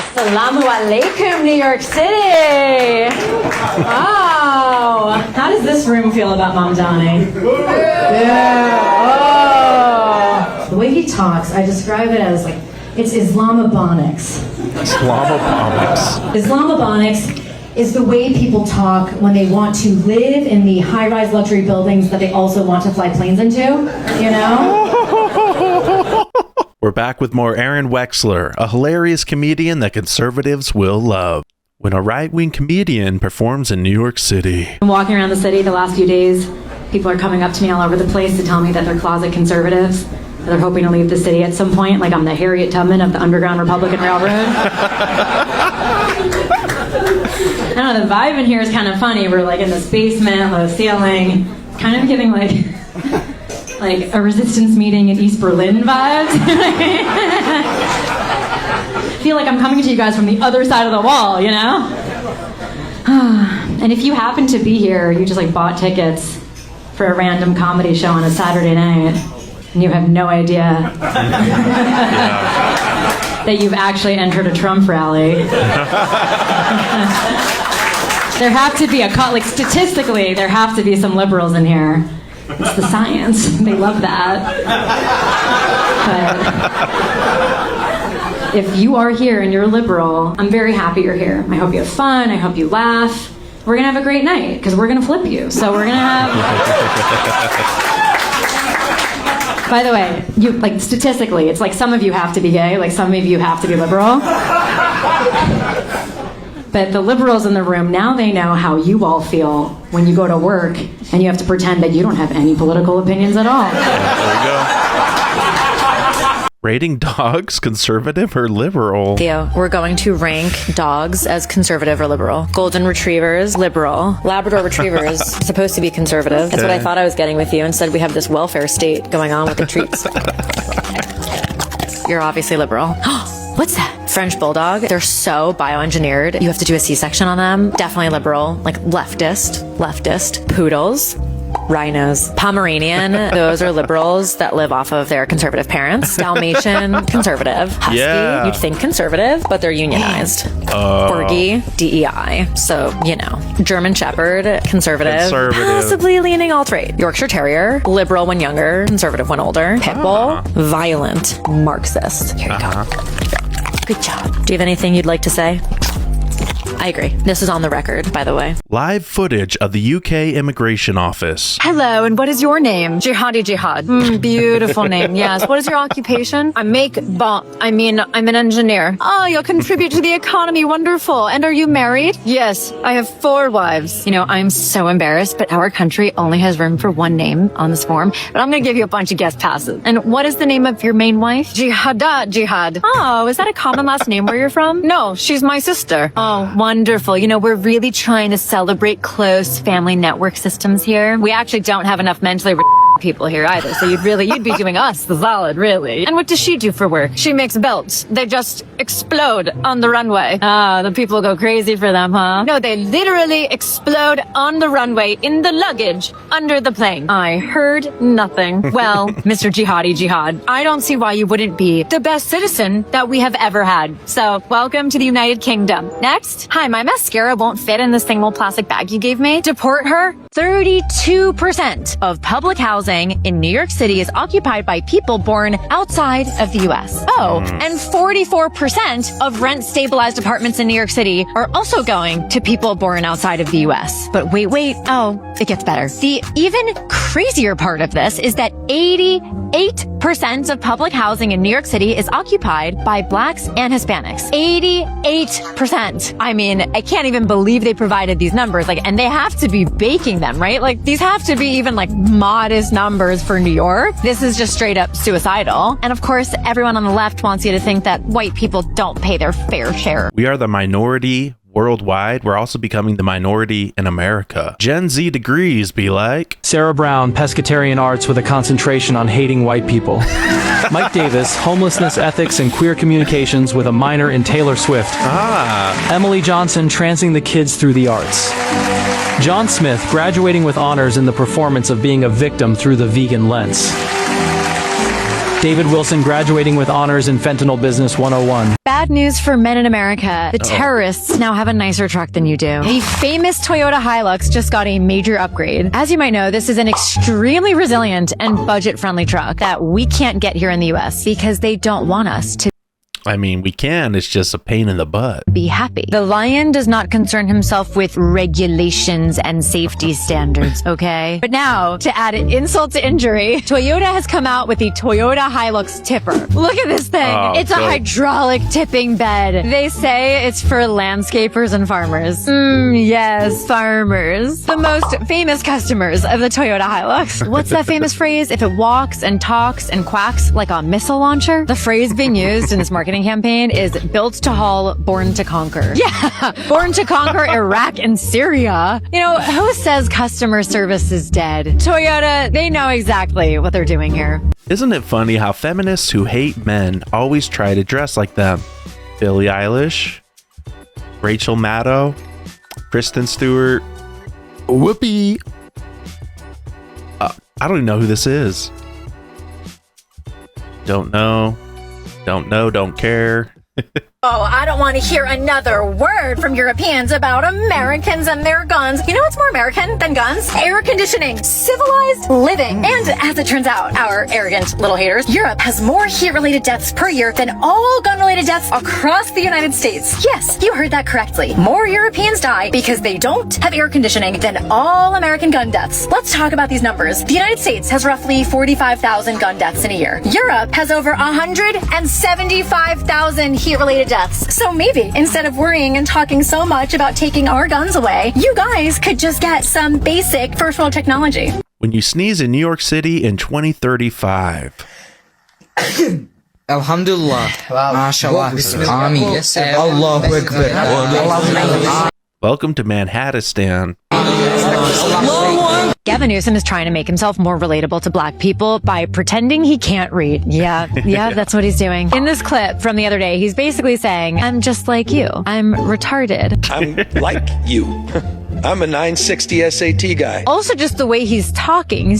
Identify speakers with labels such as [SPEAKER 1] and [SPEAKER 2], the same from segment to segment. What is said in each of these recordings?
[SPEAKER 1] Assalamu alaikum, New York City. Wow. How does this room feel about Mamdani? Yeah. Oh. The way he talks, I describe it as like, it's Islamabonics. Islamabonics is the way people talk when they want to live in the high-rise luxury buildings that they also want to fly planes into, you know?
[SPEAKER 2] We're back with more Arynne Wexler, a hilarious comedian that conservatives will love. When a right-wing comedian performs in New York City.
[SPEAKER 1] I'm walking around the city the last few days. People are coming up to me all over the place to tell me that they're closet conservatives. They're hoping to leave the city at some point, like I'm the Harriet Tubman of the Underground Republican Railroad. I don't know, the vibe in here is kind of funny. We're like in this basement, low ceiling. It's kind of giving like a resistance meeting in East Berlin vibes. I feel like I'm coming to you guys from the other side of the wall, you know? And if you happen to be here, you just like bought tickets for a random comedy show on a Saturday night, and you have no idea that you've actually entered a Trump rally. There have to be statistically, there have to be some liberals in here. It's the science. They love that. But if you are here and you're liberal, I'm very happy you're here. I hope you have fun. I hope you laugh. We're going to have a great night because we're going to flip you. So we're going to have... By the way, statistically, it's like some of you have to be gay, like some of you have to be liberal. But the liberals in the room, now they know how you all feel when you go to work and you have to pretend that you don't have any political opinions at all.
[SPEAKER 2] There we go. Rating dogs conservative or liberal?
[SPEAKER 3] Theo, we're going to rank dogs as conservative or liberal. Golden retrievers, liberal. Labrador retrievers, supposed to be conservative. Okay. That's what I thought I was getting with you. Instead, we have this welfare state going on with the treats. You're obviously liberal. What's that? French bulldog. They're so bioengineered. You have to do a C-section on them. Definitely liberal. Like leftist. Poodles. Rhinos. Pomeranian. Those are liberals that live off of their conservative parents. Dalmatian. Conservative. Husky. Yeah. You'd think conservative, but they're unionized. Corgi. DEI. So, you know. German Shepherd. Conservative. Possibly leaning alt-right. Yorkshire Terrier. Liberal when younger. Conservative when older. Pitbull. Violent. Marxist. Here you go. Good job. Do you have anything you'd like to say? I agree. This is on the record, by the way.
[SPEAKER 2] Live footage of the UK Immigration Office.
[SPEAKER 4] Hello, and what is your name? Jihadi Jihad. Beautiful name, yes. What is your occupation? I'm an engineer. Oh, you'll contribute to the economy. Wonderful. And are you married? Yes, I have 4 wives. You know, I'm so embarrassed, but our country only has room for one name on this form. But I'm going to give you a bunch of guest passes. And what is the name of your main wife? Jihad. Oh, is that a common last name where you're from? No, she's my sister. Oh, wonderful. You know, we're really trying to celebrate close family network systems here. We actually don't have enough mentally people here either, so you'd be doing us the solid, really. And what does she do for work? She makes belts. They just explode on the runway. The people go crazy for them, huh? No, they literally explode on the runway in the luggage under the plane. I heard nothing. Well, Mr. Jihadi Jihad, I don't see why you wouldn't be the best citizen that we have ever had. So, welcome to the United Kingdom. Next. Hi, my mascara won't fit in this single plastic bag you gave me. Deport her. 32% of public housing in New York City is occupied by people born outside of the U.S. Oh, and 44% of rent-stabilized apartments in New York City are also going to people born outside of the U.S. But wait, oh, it gets better. The even crazier part of this is that 88% of public housing in New York City is occupied by Blacks and Hispanics. 88%. I mean, I can't even believe they provided these numbers. And they have to be baking them, right? These have to be even modest numbers for New York. This is just straight up suicidal. And of course, everyone on the left wants you to think that white people don't pay their fair share.
[SPEAKER 2] We are the minority worldwide. We're also becoming the minority in America. Gen Z degrees be like.
[SPEAKER 5] Sarah Brown, pescatarian arts with a concentration on hating white people. Mike Davis, homelessness ethics and queer communications with a minor in Taylor Swift. Emily Johnson, transing the kids through the arts. John Smith, graduating with honors in the performance of being a victim through the vegan lens. David Wilson, graduating with honors in Fentanyl Business 101.
[SPEAKER 4] Bad news for men in America. The terrorists now have a nicer truck than you do. The famous Toyota Hilux just got a major upgrade. As you might know, this is an extremely resilient and budget-friendly truck that we can't get here in the US because they don't want us to
[SPEAKER 2] I mean, we can. It's just a pain in the butt.
[SPEAKER 4] be happy. The Lion does not concern himself with regulations and safety standards, okay? But now, to add insult to injury, Toyota has come out with the Toyota Hilux tipper. Look at this thing.
[SPEAKER 2] Oh,
[SPEAKER 4] It's a
[SPEAKER 2] dope.
[SPEAKER 4] hydraulic tipping bed. They say it's for landscapers and farmers. Yes, farmers. The most famous customers of the Toyota Hilux. What's that famous phrase? If it walks and talks and quacks like a missile launcher? The phrase being used in this marketing campaign is built to haul, born to conquer. Yeah, born to conquer Iraq and Syria. You know, who says customer service is dead? Toyota, they know exactly what they're doing here.
[SPEAKER 2] Isn't it funny how feminists who hate men always try to dress like them? Billie Eilish, Rachel Maddow, Kristen Stewart, Whoopi. I don't even know who this is. Don't know. Don't care.
[SPEAKER 4] Oh, I don't want to hear another word from Europeans about Americans and their guns. You know what's more American than guns? Air conditioning, civilized living. And as it turns out, our arrogant little haters, Europe has more heat-related deaths per year than all gun-related deaths across the United States. Yes, you heard that correctly. More Europeans die because they don't have air conditioning than all American gun deaths. Let's talk about these numbers. The United States has roughly 45,000 gun deaths in a year. Europe has over 175,000 heat-related deaths. So maybe instead of worrying and talking so much about taking our guns away, you guys could just get some basic first world technology.
[SPEAKER 2] When you sneeze in New York City in 2035.
[SPEAKER 6] Alhamdulillah. MashaAllah. Ameen. Allahu Akbar.
[SPEAKER 2] Welcome to Manhattan.
[SPEAKER 4] Gavin Newsom is trying to make himself more relatable to black people by pretending he can't read. Yeah, that's what he's doing. In this clip from the other day, he's basically saying, I'm just like you. I'm retarded.
[SPEAKER 7] I'm like you. I'm a 960 SAT guy.
[SPEAKER 4] Also, just the way he's talking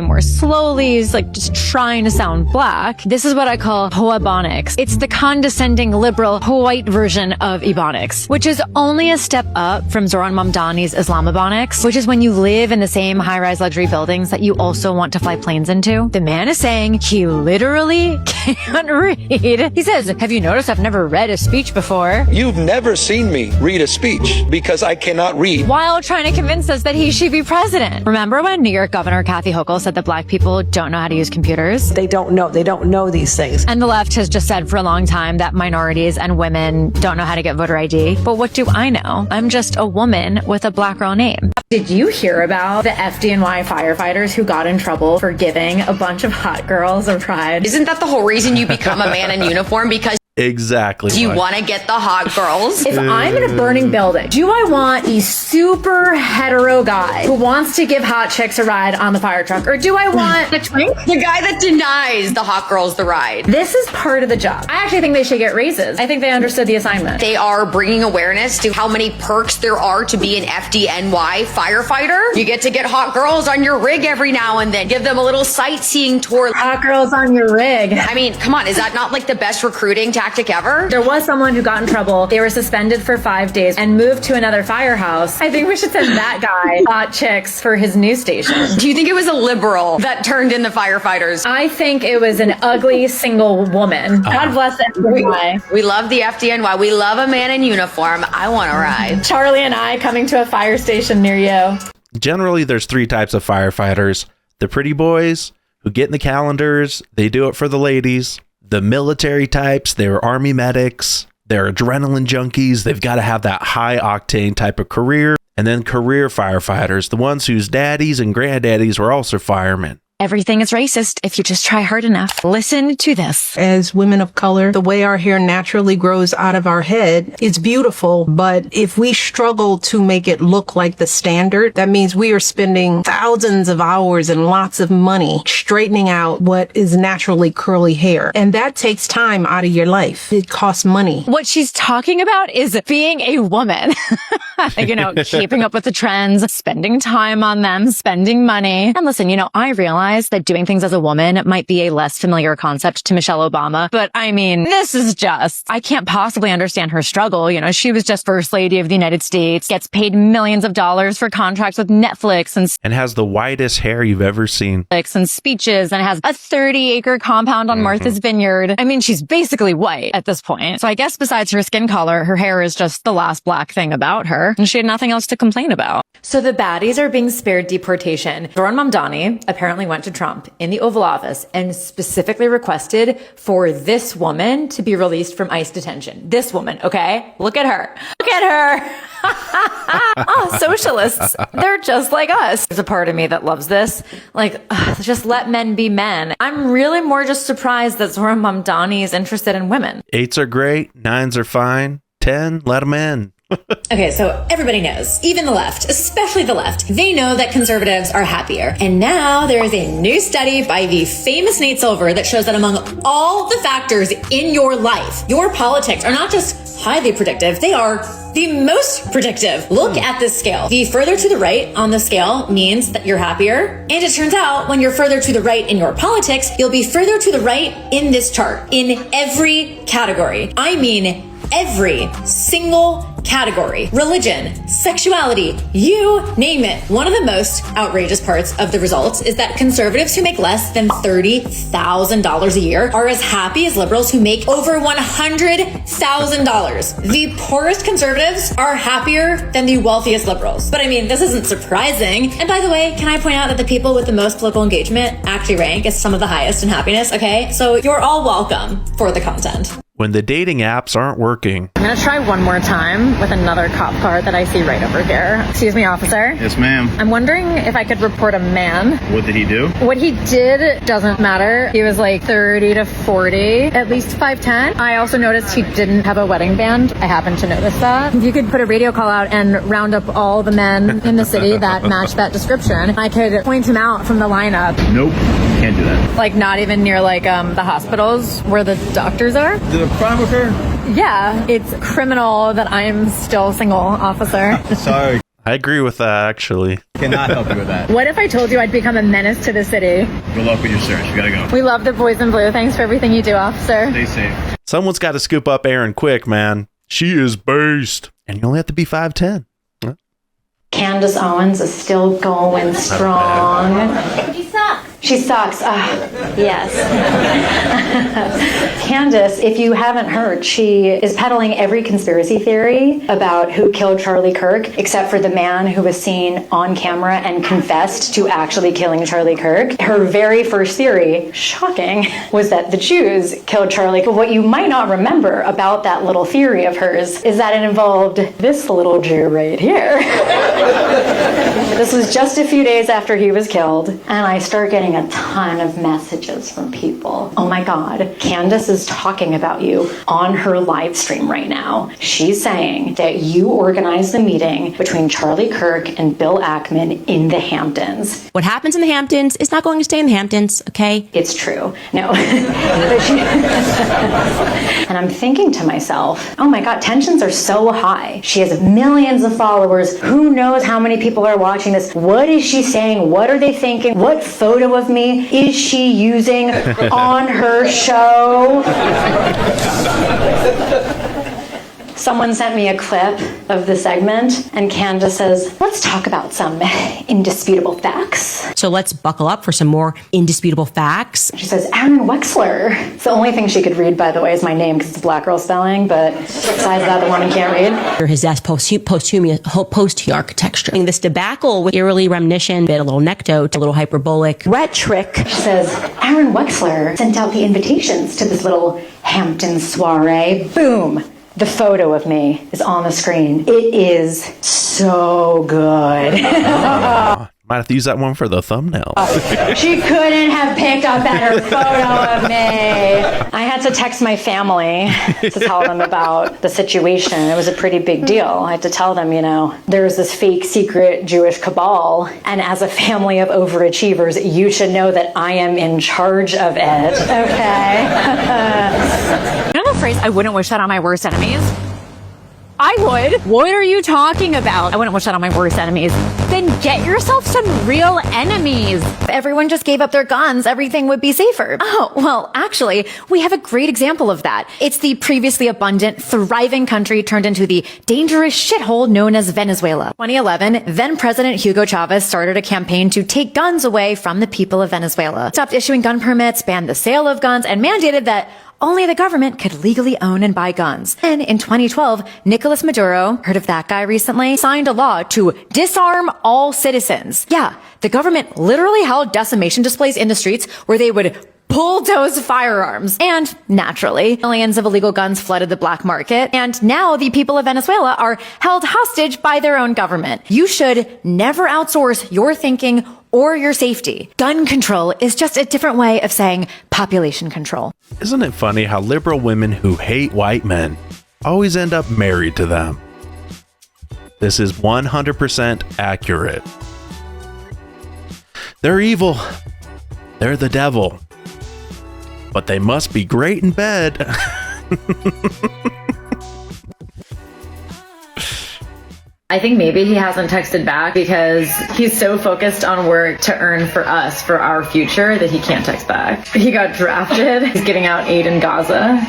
[SPEAKER 4] more slowly. He's like just trying to sound black. This is what I call Hoabonics. It's the condescending, liberal, white version of Ebonics, which is only a step up from Zoran Mamdani's Islamabonics, which is when you live in the same high-rise luxury buildings that you also want to fly planes into. The man is saying he literally can't read. He says, have you noticed I've never read a speech before?
[SPEAKER 7] You've never seen me read a speech because I cannot read.
[SPEAKER 4] While trying to convince us that he should be president. Remember when New York Governor Kathy Hochul said that black people don't know how to use computers?
[SPEAKER 8] They don't know these things.
[SPEAKER 4] And the left has just said for a long time that minorities and women don't know how to get voter ID. But what do I know? I'm just a woman with a black girl name.
[SPEAKER 1] Did you hear about the FDNY firefighters who got in trouble for giving a bunch of hot girls a ride?
[SPEAKER 3] Isn't that the whole reason you become a man in uniform? Because
[SPEAKER 2] Exactly.
[SPEAKER 3] you want to get the hot girls?
[SPEAKER 1] If I'm in a burning building, do I want the super hetero guy who wants to give hot chicks a ride on the fire truck? Or do I want the twink?
[SPEAKER 3] The guy that denies the hot girls the ride.
[SPEAKER 1] This is part of the job. I actually think they should get raises. I think they understood the assignment.
[SPEAKER 3] They are bringing awareness to how many perks there are to be an FDNY firefighter. You get to get hot girls on your rig every now and then. Give them a little sightseeing tour.
[SPEAKER 1] Hot girls on your rig.
[SPEAKER 3] I mean, come on, is that not like the best recruiting tactic ever?
[SPEAKER 1] There was someone who got in trouble. They were suspended for 5 days and moved to another firehouse. I think we should send that guy hot chicks for his news station.
[SPEAKER 3] Do you think it was a liberal that turned in the firefighters?
[SPEAKER 1] I think it was an ugly single woman. God bless FDNY.
[SPEAKER 3] We love the FDNY. We love a man in uniform. I want to ride.
[SPEAKER 1] Charlie and I coming to a fire station near you.
[SPEAKER 2] Generally, there's three types of firefighters. The pretty boys who get in the calendars. They do it for the ladies. The military types, they're army medics. They're adrenaline junkies. They've got to have that high octane type of career. And then career firefighters, the ones whose daddies and granddaddies were also firemen.
[SPEAKER 4] Everything is racist if you just try hard enough. Listen to this.
[SPEAKER 8] As women of color, the way our hair naturally grows out of our head is beautiful, but if we struggle to make it look like the standard, that means we are spending thousands of hours and lots of money straightening out what is naturally curly hair. And that takes time out of your life. It costs money.
[SPEAKER 4] What she's talking about is being a woman. keeping up with the trends, spending time on them, spending money. And listen, I realize that doing things as a woman might be a less familiar concept to Michelle Obama, but I mean, this is I can't possibly understand her struggle. She was just First Lady of the United States, gets paid millions of dollars for contracts with Netflix and
[SPEAKER 2] has the whitest hair you've ever seen.
[SPEAKER 4] And speeches and has a 30-acre compound on Martha's Vineyard. I mean, she's basically white at this point. So I guess besides her skin color, her hair is just the last black thing about her. And she had nothing else to complain about.
[SPEAKER 3] So the baddies are being spared deportation. Zohran Mamdani apparently went to Trump in the Oval Office and specifically requested for this woman to be released from ICE detention. This woman, okay? Look at her. Look at her. Oh, socialists. They're just like us. There's a part of me that loves this. Just let men be men. I'm really more just surprised that Zohran Mamdani is interested in women.
[SPEAKER 2] 8s are great. 9s are fine. 10, let them in.
[SPEAKER 3] Okay, so everybody knows, even the left, especially the left, they know that conservatives are happier. And now there is a new study by the famous Nate Silver that shows that among all the factors in your life, your politics are not just highly predictive, they are the most predictive. Look at this scale. The further to the right on the scale means that you're happier. And it turns out when you're further to the right in your politics, you'll be further to the right in this chart, in every category. I mean, every single category. Religion, sexuality, you name it. One of the most outrageous parts of the results is that conservatives who make less than $30,000 a year are as happy as liberals who make over $100,000. The poorest conservatives are happier than the wealthiest liberals. But I mean, this isn't surprising. And by the way, can I point out that the people with the most political engagement actually rank as some of the highest in happiness, okay? So you're all welcome for the content.
[SPEAKER 2] When the dating apps aren't working.
[SPEAKER 4] I'm going to try one more time with another cop car that I see right over here. Excuse me, officer.
[SPEAKER 9] Yes, ma'am.
[SPEAKER 4] I'm wondering if I could report a man.
[SPEAKER 9] What did he do?
[SPEAKER 4] What he did doesn't matter. He was like 30 to 40, at least 5'10". I also noticed he didn't have a wedding band. I happened to notice that. If you could put a radio call out and round up all the men in the city that match that description, I could point him out from the lineup.
[SPEAKER 9] Nope. Can't do that.
[SPEAKER 4] Like not even near the hospitals where the doctors are?
[SPEAKER 9] Did a crime occur?
[SPEAKER 4] Yeah, it's criminal that I'm still single, officer.
[SPEAKER 9] Sorry.
[SPEAKER 2] I agree with that, actually.
[SPEAKER 9] Cannot help you with that.
[SPEAKER 4] What if I told you I'd become a menace to the city?
[SPEAKER 9] Good luck with your search. You gotta go.
[SPEAKER 4] We love the boys in blue. Thanks for everything you do, officer.
[SPEAKER 9] Stay safe.
[SPEAKER 2] Someone's got to scoop up Arynne quick, man. She is based. And you only have to be 5'10".
[SPEAKER 1] Candace Owens is still going strong.
[SPEAKER 10] She sucks.
[SPEAKER 1] She sucks. Yes. Candace, if you haven't heard, she is peddling every conspiracy theory about who killed Charlie Kirk, except for the man who was seen on camera and confessed to actually killing Charlie Kirk. Her very first theory, shocking, was that the Jews killed Charlie. But what you might not remember about that little theory of hers is that it involved this little Jew right here. This was just a few days after he was killed, and I start getting a ton of messages from people. Oh my God, Candace is talking about you on her live stream right now. She's saying that you organized the meeting between Charlie Kirk and Bill Ackman in the Hamptons.
[SPEAKER 10] What happens in the Hamptons is not going to stay in the Hamptons, okay?
[SPEAKER 1] It's true. No. And I'm thinking to myself, oh my God, tensions are so high. She has millions of followers. Who knows how many people are watching this? What is she saying? What are they thinking? What photo of me is she using on her show? Someone sent me a clip of the segment, and Candace says, let's talk about some indisputable facts.
[SPEAKER 10] So let's buckle up for some more indisputable facts.
[SPEAKER 1] She says, Arynne Wexler. It's the only thing she could read, by the way, is my name, because it's a black girl spelling, but besides that, the woman can't read.
[SPEAKER 10] His death post architecture. This debacle with eerily reminiscent, a little necto, a little hyperbolic rhetoric.
[SPEAKER 1] She says, Arynne Wexler sent out the invitations to this little Hampton soiree. Boom. The photo of me is on the screen. It is so good.
[SPEAKER 2] Might have to use that one for the thumbnail.
[SPEAKER 1] She couldn't have picked a better photo of me. I had to text my family to tell them about the situation. It was a pretty big deal. I had to tell them, there was this fake secret Jewish cabal, and as a family of overachievers, you should know that I am in charge of it. Okay?
[SPEAKER 4] You know the phrase, I wouldn't wish that on my worst enemies? I would. What are you talking about? I wouldn't wish that on my worst enemies. Then get yourself some real enemies.
[SPEAKER 3] If everyone just gave up their guns, everything would be safer. Oh, well, actually, we have a great example of that. It's the previously abundant, thriving country turned into the dangerous shithole known as Venezuela. 2011, then President Hugo Chavez started a campaign to take guns away from the people of Venezuela. Stopped issuing gun permits, banned the sale of guns, and mandated that only the government could legally own and buy guns. And in 2012, Nicolas Maduro, heard of that guy recently, signed a law to disarm all citizens. Yeah, the government literally held decimation displays in the streets where they would bulldoze firearms. And naturally, millions of illegal guns flooded the black market. And now the people of Venezuela are held hostage by their own government. You should never outsource your thinking or your safety. Gun control is just a different way of saying population control.
[SPEAKER 2] Isn't it funny how liberal women who hate white men always end up married to them? This is 100% accurate. They're evil. They're the devil. But they must be great in bed.
[SPEAKER 11] I think maybe he hasn't texted back because he's so focused on work to earn for us, for our future, that he can't text back. He got drafted. He's giving out aid in Gaza.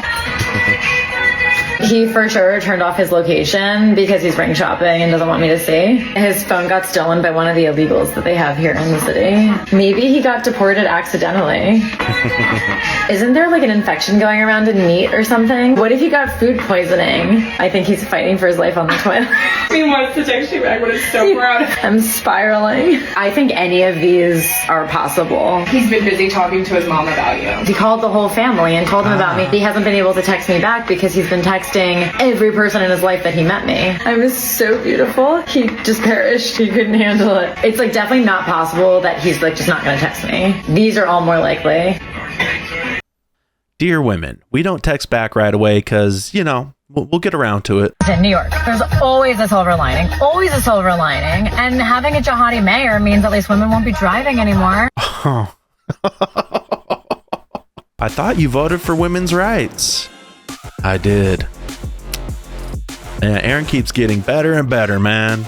[SPEAKER 11] He for sure turned off his location because he's ring shopping and doesn't want me to see. His phone got stolen by one of the illegals that they have here in the city. Maybe he got deported accidentally. Isn't there like an infection going around in meat or something? What if he got food poisoning? I think he's fighting for his life on the toilet.
[SPEAKER 12] He wants to text you back, but it's so proud.
[SPEAKER 11] I'm spiraling. I think any of these are possible.
[SPEAKER 12] He's been busy talking to his mom about you.
[SPEAKER 11] He called the whole family and told them about me. He hasn't been able to text me back because he's been texting every person in his life that he met me. I'm so beautiful. He just perished. He couldn't handle it. It's like definitely not possible that he's like just not going to text me. These are all more likely.
[SPEAKER 2] Dear women, we don't text back right away because, you know, we'll get around to it.
[SPEAKER 11] In New York, there's always a silver lining. Always a silver lining. And having a jihadi mayor means at least women won't be driving anymore.
[SPEAKER 2] Oh. I thought you voted for women's rights. I did. Man, Arynne keeps getting better and better, man.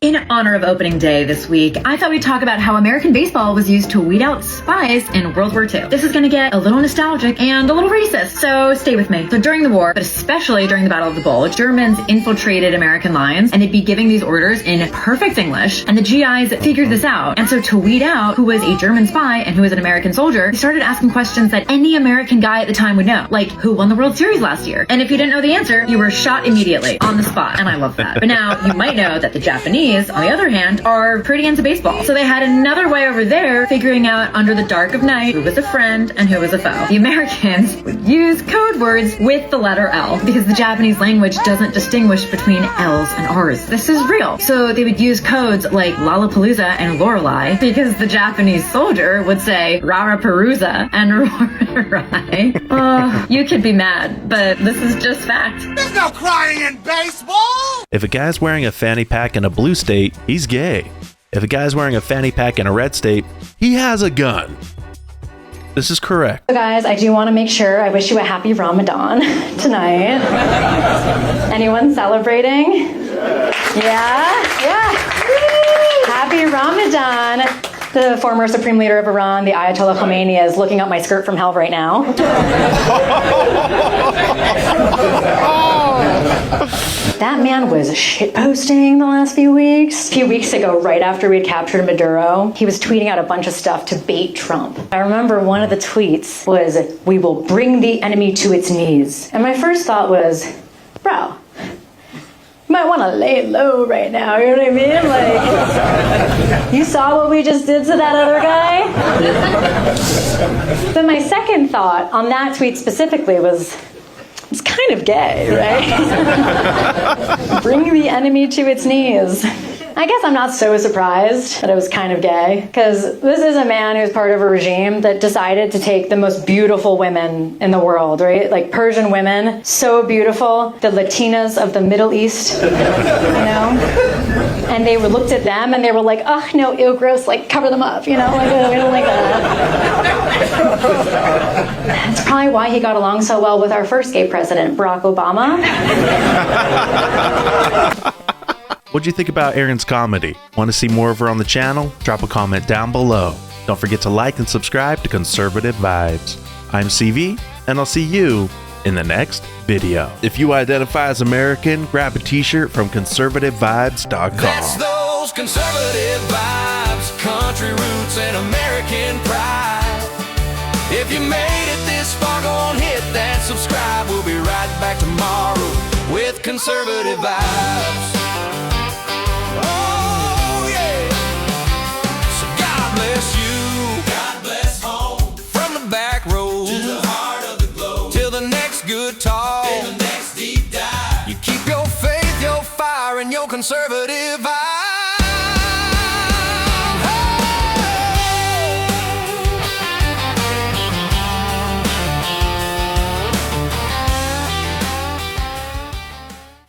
[SPEAKER 11] In honor of opening day this week, I thought we'd talk about how American baseball was used to weed out spies in World War II. This is going to get a little nostalgic and a little racist, so stay with me. So during the war, but especially during the Battle of the Bulge, Germans infiltrated American lines and they'd be giving these orders in perfect English, and the GIs figured this out. And so to weed out who was a German spy and who was an American soldier, they started asking questions that any American guy at the time would know, like who won the World Series last year? And if you didn't know the answer, you were shot immediately on the spot, and I love that. But now you might know that the Japanese, on the other hand, are pretty into baseball. So they had another way over there figuring out under the dark of night who was a friend and who was a foe. The Americans would use code words with the letter L because the Japanese language doesn't distinguish between L's and R's. This is real. So they would use codes like Lollapalooza and Lorelei because the Japanese soldier would say Raraparuza and Rorai. Oh, you could be mad, but this is just fact.
[SPEAKER 13] There's no crying in baseball!
[SPEAKER 2] If a guy's wearing a fanny pack in a blue state, he's gay. If a guy's wearing a fanny pack in a red state, he has a gun. This is correct.
[SPEAKER 1] So guys, I do want to make sure I wish you a happy Ramadan tonight. Anyone celebrating? Yeah? Happy Ramadan. The former Supreme Leader of Iran, the Ayatollah Khomeini, is looking up my skirt from hell right now. That man was shitposting the last few weeks. A few weeks ago, right after we had captured Maduro, he was tweeting out a bunch of stuff to bait Trump. I remember one of the tweets was, "We will bring the enemy to its knees." And my first thought was, bro, you might want to lay low right now, you know what I mean? Like, you saw what we just did to that other guy? Then my second thought on that tweet specifically was, it's kind of gay, right? Bring the enemy to its knees. I guess I'm not so surprised that it was kind of gay, because this is a man who's part of a regime that decided to take the most beautiful women in the world, right? Like Persian women, so beautiful, the Latinas of the Middle East, you know? And they looked at them and they were like, oh, no, ew, gross, like cover them up, you know? Like, we don't like that. That's probably why he got along so well with our first gay president, Barack Obama.
[SPEAKER 2] What'd you think about Arynne's comedy? Want to see more of her on the channel? Drop a comment down below. Don't forget to like and subscribe to Conservative Vibes. I'm CV, and I'll see you in the next video. If you identify as American, grab a t-shirt from conservativevibes.com.
[SPEAKER 13] That's those conservative vibes, country roots and American pride. If you made it this far, go on, hit that subscribe. We'll be right back tomorrow with conservative vibes. Oh yeah. So God bless you. God bless home. From the back road to the heart of the globe. Till the next good talk. Till the next deep dive. You keep your faith, your fire, and your conservative vibe.